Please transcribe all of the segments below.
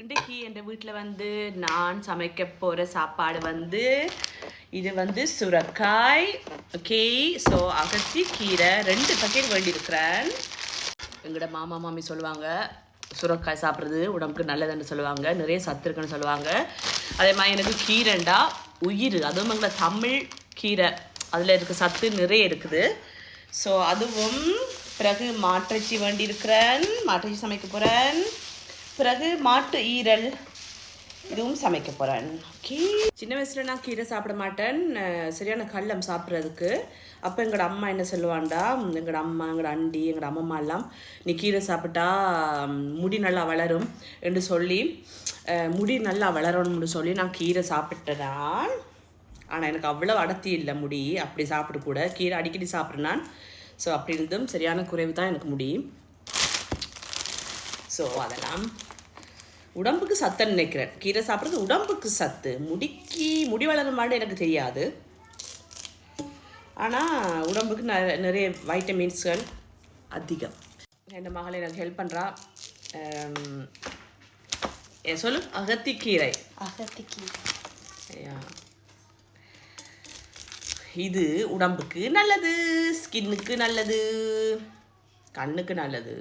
இன்றைக்கு என் வீட்டில் வந்து நான் சமைக்க போகிற சாப்பாடு வந்து இது வந்து சுரக்காய். ஓகே, ஸோ அகத்தி கீரை 2 பக்கெட் வேண்டியிருக்கிறேன். எங்களோட மாமா மாமி சொல்லுவாங்க சுரக்காய் சாப்பிட்றது உடம்புக்கு நல்லதுன்னு சொல்லுவாங்க, நிறைய சத்து இருக்குன்னு சொல்லுவாங்க. அதே மாதிரி எனக்கு கீரைண்டா உயிர், அதுவும் எங்களை தமிழ் கீரை, அதில் இருக்க சத்து நிறைய இருக்குது. ஸோ அதுவும் பிறகு மாட்டிறைச்சி வேண்டியிருக்கிறேன், மாட்டிறைச்சி சமைக்க போகிறேன். பிறகு மாட்டு ஈரல் இதுவும் சமைக்க போகிறேன். ஓகே, சின்ன வயசில் நான் கீரை சாப்பிட மாட்டேன், சரியான கள்ளம் சாப்பிட்றதுக்கு. அப்போ எங்களோட அம்மா என்ன சொல்லுவாண்டா, எங்களோட அம்மா, எங்களோட அண்டி, எங்களோட அம்மா எல்லாம் நீ கீரை சாப்பிட்டா முடி நல்லா வளரும் என்று சொல்லி, முடி நல்லா வளரணும்னு சொல்லி நான் கீரை சாப்பிட்டேன். ஆனால் எனக்கு அவ்வளோ அடர்த்தி இல்லை முடி, அப்படி சாப்பிட கூட கீரை அடிக்கடி சாப்பிட்றேன் நான். ஸோ அப்படி இருந்தும் சரியான குறைவு தான் எனக்கு முடி. ஸோ அதெல்லாம் உடம்புக்கு சத்துன்னு நினைக்கிறேன். கீரை சாப்பிட்றது உடம்புக்கு சத்து, முடி வளருமான்னு எனக்கு தெரியாது. ஆனால் உடம்புக்கு நிறைய வைட்டமின்ஸ்கள் அதிகம். என் மகளை எனக்கு ஹெல்ப் பண்ணுறா. சொல்லு, அகத்திக்கீரை. இது உடம்புக்கு நல்லது, ஸ்கின்னுக்கு நல்லது, கண்ணுக்கு நல்லது,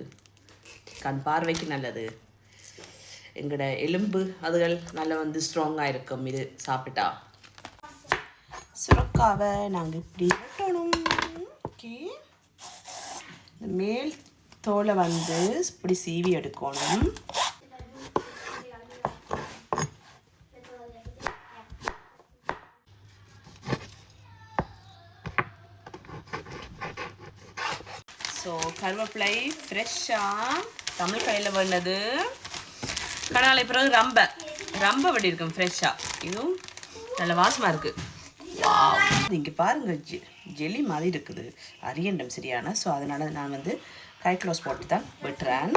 கண் பார்வைக்கு நல்லது, எங்களோட எலும்பு அதுகள் நல்லா வந்து ஸ்ட்ராங்காக இருக்கும் இது சாப்பிட்டா. சுரக்காவை நாங்கள் இப்படி வெட்டணும். ஓகே, இந்த மேல் தோலை வந்து இப்படி சீவி எடுக்கணும். ஸோ கருவேப்பிலை ஃப்ரெஷ்ஷாக தமிழ் கையில் வேண்டது. கடலை பிறகு ரம்ப வடி இருக்கும் ஃப்ரெஷ்ஷாக, இதுவும் நல்ல வாசமாக இருக்குது. இங்கே பாருங்கள், ஜெல்லி மாதிரி இருக்குது, அரியண்டம் சரியான. ஸோ அதனால் நான் வந்து கை க்ளோஸ் போட்டு தான் வெட்டுறேன்.